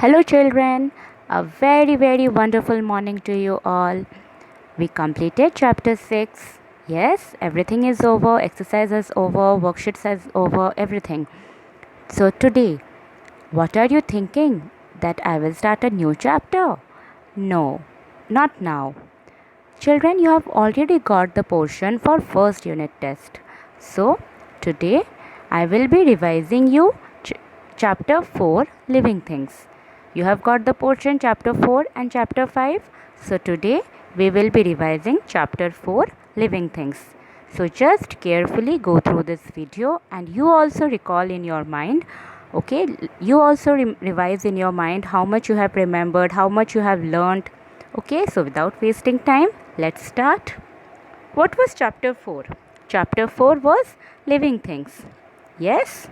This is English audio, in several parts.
Hello, children. A very wonderful morning to you all. We completed chapter 6. Yes, everything is over, exercise is over, worksheets is over, everything. So, today, what are you thinking? That I will start a new chapter? No, not now. Children, you have already got the portion for first unit test. So, today I will be revising you chapter 4 living things. You have got the portion chapter 4 and chapter 5. So, today we will be revising chapter 4 living things. So, just carefully go through this video and you also recall in your mind. Okay, you also revise in your mind how much you have remembered, how much you have learned. Okay, so without wasting time, let's start. What was chapter 4? Chapter 4 was living things. Yes?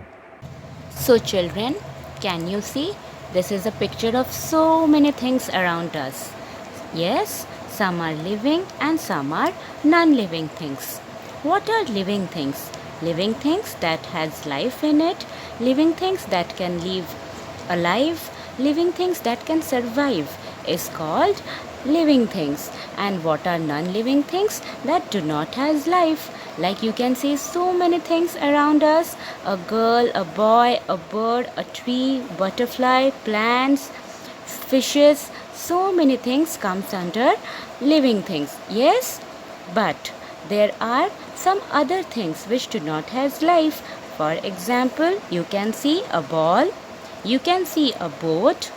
So, children, can you see? This is a picture of so many things around us. Yes, some are living and some are non-living things. What are living things? Living things that has life in it, living things that can live alive, living things that can survive is called living things. And what are non-living things that do not has life? Like you can see so many things around us, a girl, a boy, a bird, a tree, butterfly, plants, fishes, so many things comes under living things. Yes, but there are some other things which do not have life. For example, you can see a ball, you can see a boat.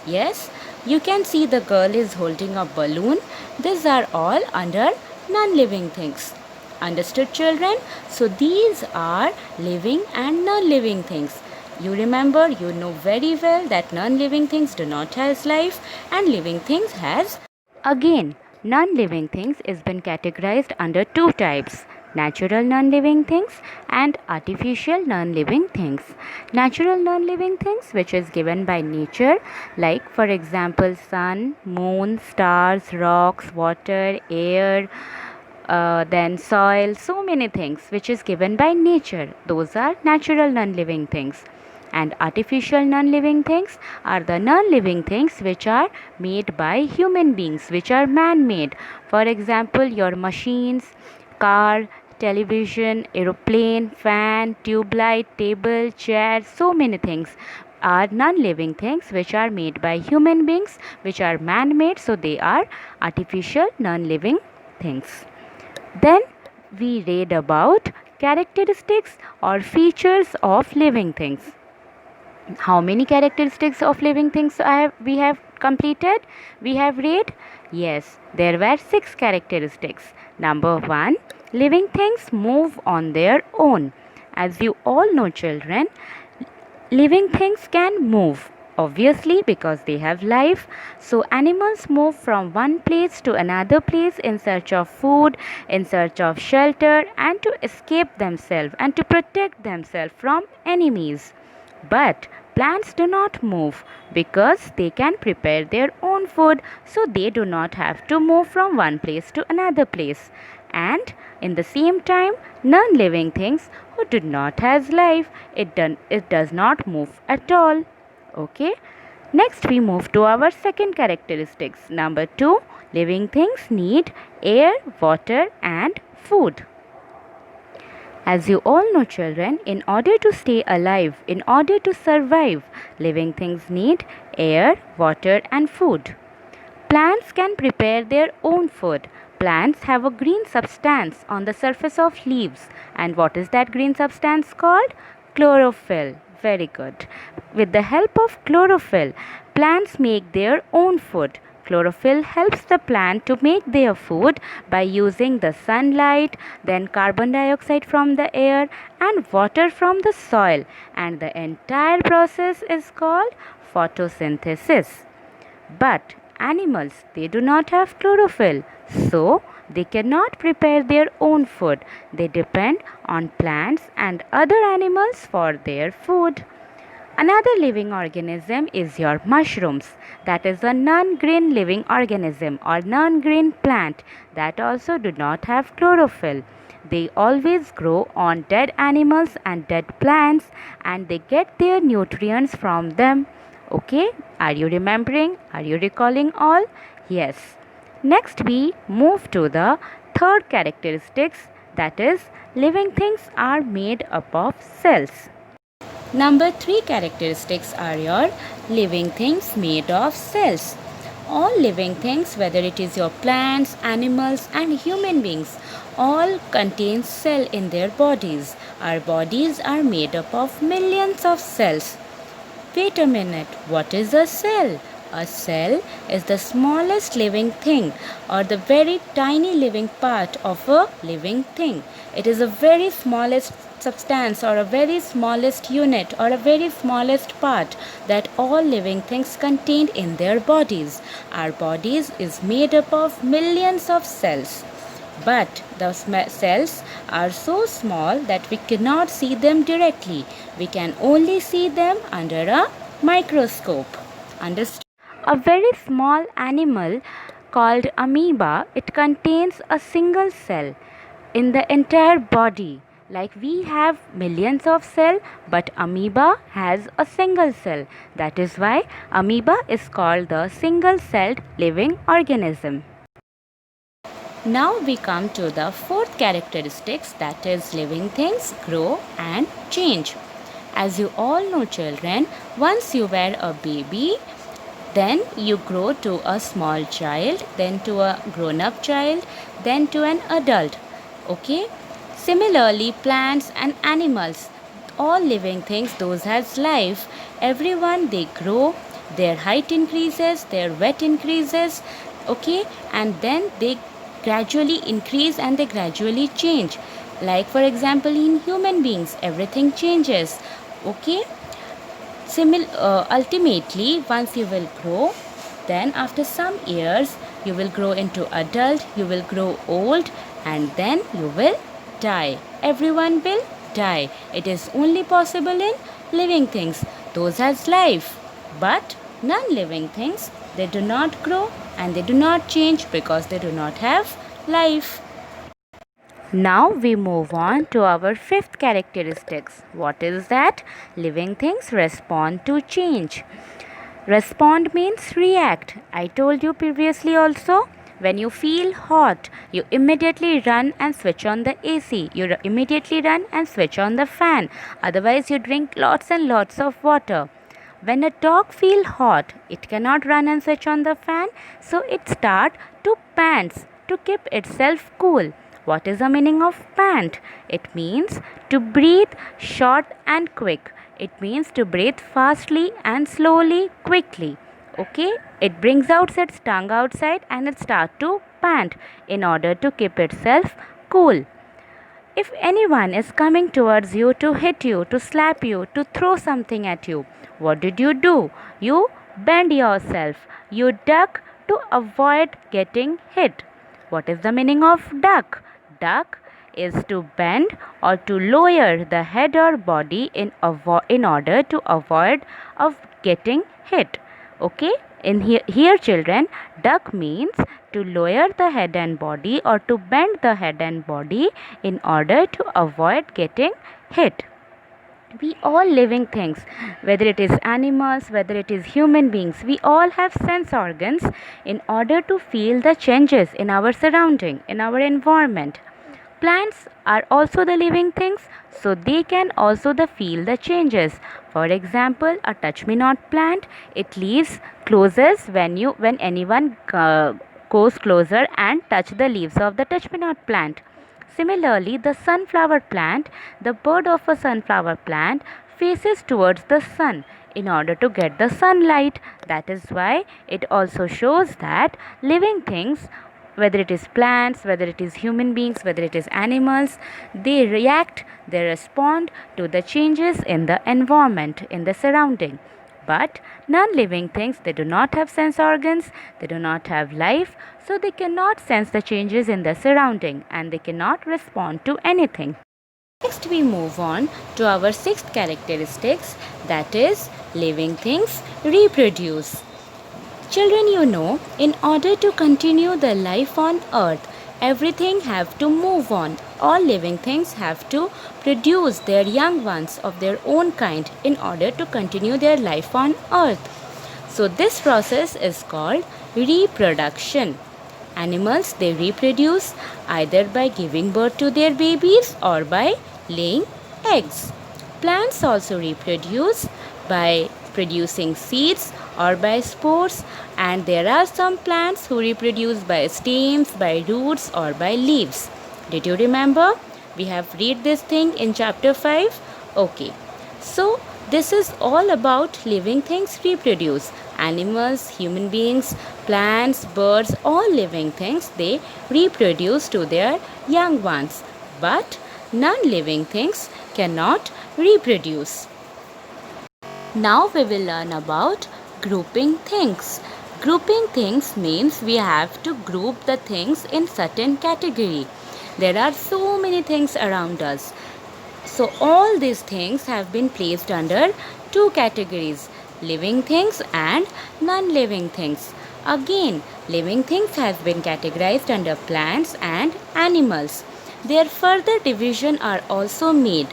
Yes, you can see the girl is holding a balloon. These are all under non-living things. Understood, children? So these are living and non-living things. You remember, you know very well that non-living things do not have life and living things has. Again, non-living things is been categorized under two types: natural non-living things and artificial non-living things. Natural non-living things which is given by nature, like for example sun, moon, stars, rocks, water, air, then soil, so many things which is given by nature. Those are natural non-living things. And artificial non-living things are the non-living things which are made by human beings, which are man-made. For example, your machines, car, television, aeroplane, fan, tube light, table, chair, so many things are non-living things which are made by human beings, which are man-made, so they are artificial non-living things. Then we read about characteristics or features of living things. How many characteristics of living things we have completed? We have read? Yes, there were 6 characteristics. Number 1, living things move on their own. As you all know, children, living things can move, obviously, because they have life. So animals move from one place to another place in search of food, in search of shelter, and to escape themselves and to protect themselves from enemies. But plants do not move because they can prepare their own food, so they do not have to move from one place to another place. And in the same time, non-living things who do not has life, it does not move at all. Okay. Next we move to our second characteristics. Number 2, living things need air, water and food. As you all know, children, in order to stay alive, in order to survive, living things need air, water and food. Plants can prepare their own food. Plants have a green substance on the surface of leaves. And what is that green substance called? Chlorophyll. Very good. With the help of chlorophyll, plants make their own food. Chlorophyll helps the plant to make their food by using the sunlight, then carbon dioxide from the air and water from the soil. And the entire process is called photosynthesis. But animals, they do not have chlorophyll, so they cannot prepare their own food. They depend on plants and other animals for their food. Another living organism is your mushrooms. That is a non-green living organism or non-green plant that also do not have chlorophyll. They always grow on dead animals and dead plants and they get their nutrients from them. Okay, are you remembering? Are you recalling all? Yes. Next, we move to the third characteristics, that is, living things are made up of cells. Number 3 characteristics are your living things made of cells. All living things, whether it is your plants, animals, and human beings, all contain cell in their bodies. Our bodies are made up of millions of cells. Wait a minute, what is a cell? A cell is the smallest living thing or the very tiny living part of a living thing. It is the very smallest substance or a very smallest unit or a very smallest part that all living things contained in their bodies. Our bodies is made up of millions of cells. But the cells are so small that we cannot see them directly. We can only see them under a microscope. Understood? A very small animal called amoeba, it contains a single cell in the entire body. Like we have millions of cells, but amoeba has a single cell. That is why amoeba is called the single-celled living organism. Now we come to the fourth characteristics, that is living things grow and change. As you all know children, once you were a baby, then you grow to a small child, then to a grown up child, then to an adult. Okay? Similarly, plants and animals, all living things, those has life, everyone they grow, their height increases, their weight increases, okay, and then they gradually increase and they gradually change. Like for example, in human beings, everything changes, okay. Ultimately, once you will grow, then after some years, you will grow into adult, you will grow old, and then you will die. Everyone will die. It is only possible in living things. Those has life. But non-living things, they do not grow and they do not change because they do not have life. Now we move on to our fifth characteristics. What is that? Living things respond to change. Respond means react. I told you previously also. When you feel hot, you immediately run and switch on the AC. You immediately run and switch on the fan. Otherwise, you drink lots and lots of water. When a dog feels hot, it cannot run and switch on the fan, so it starts to pants to keep itself cool. What is the meaning of pant? It means to breathe short and quick. It means to breathe fastly and slowly, quickly. Okay? It brings out its tongue outside and it starts to pant in order to keep itself cool. If anyone is coming towards you to hit you, to slap you, to throw something at you, what did you do? You bend yourself. You duck to avoid getting hit. What is the meaning of duck? Duck is to bend or to lower the head or body in order to avoid of getting hit. Okay? In here children, duck means to lower the head and body or to bend the head and body in order to avoid getting hit. We all living things, whether it is animals, whether it is human beings, we all have sense organs in order to feel the changes in our surrounding, in our environment. Plants are also the living things, so they can also feel the changes. For example, a touch me not plant, it leaves closes when anyone goes closer and touch the leaves of the touch me not plant. Similarly, the sunflower plant, the bud of a sunflower plant faces towards the sun in order to get the sunlight. That is why it also shows that living things, whether it is plants, whether it is human beings, whether it is animals, they react, they respond to the changes in the environment, in the surrounding. But non-living things, they do not have sense organs, they do not have life, so they cannot sense the changes in the surrounding and they cannot respond to anything. Next we move on to our sixth characteristics, that is living things reproduce. Children, you know, in order to continue the life on earth, everything have to move on. All living things have to produce their young ones of their own kind in order to continue their life on earth. So this process is called reproduction. Animals, they reproduce either by giving birth to their babies or by laying eggs. Plants also reproduce by producing seeds or by spores, and there are some plants who reproduce by stems, by roots or by leaves. Did you remember? We have read this thing in chapter 5. Okay. So this is all about living things reproduce. Animals, human beings, plants, birds, all living things, they reproduce to their young ones. But non-living things cannot reproduce. Now we will learn about grouping things. Grouping things means we have to group the things in certain category. There are so many things around us. So all these things have been placed under two categories, living things and non-living things. Again, living things have been categorized under plants and animals. Their further division are also made,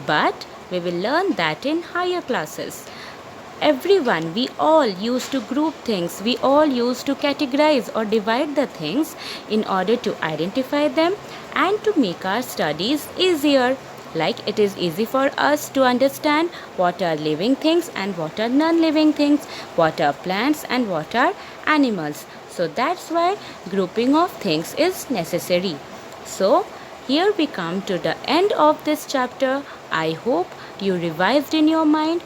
but we will learn that in higher classes. Everyone, we all used to group things, we all used to categorize or divide the things in order to identify them and to make our studies easier. Like it is easy for us to understand what are living things and what are non-living things, what are plants and what are animals. So that's why grouping of things is necessary. So here we come to the end of this chapter. I hope you revised in your mind.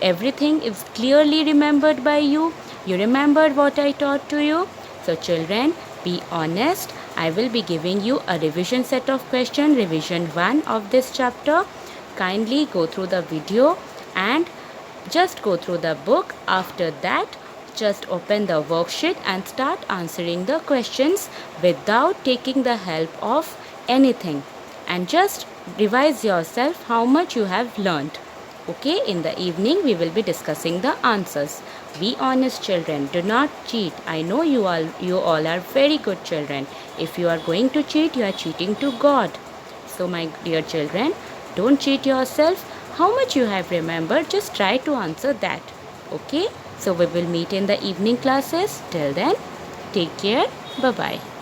Everything is clearly remembered by you. You remembered what I taught to you. So children, be honest. I will be giving you a revision set of questions, revision 1 of this chapter. Kindly go through the video and just go through the book. After that, just open the worksheet and start answering the questions without taking the help of anything. And just revise yourself how much you have learned. Okay, in the evening we will be discussing the answers. Be honest children, do not cheat. I know you all are very good children. If you are going to cheat, you are cheating to God. So my dear children, don't cheat yourself. How much you have remembered, just try to answer that. Okay, so we will meet in the evening classes. Till then, take care. Bye-bye.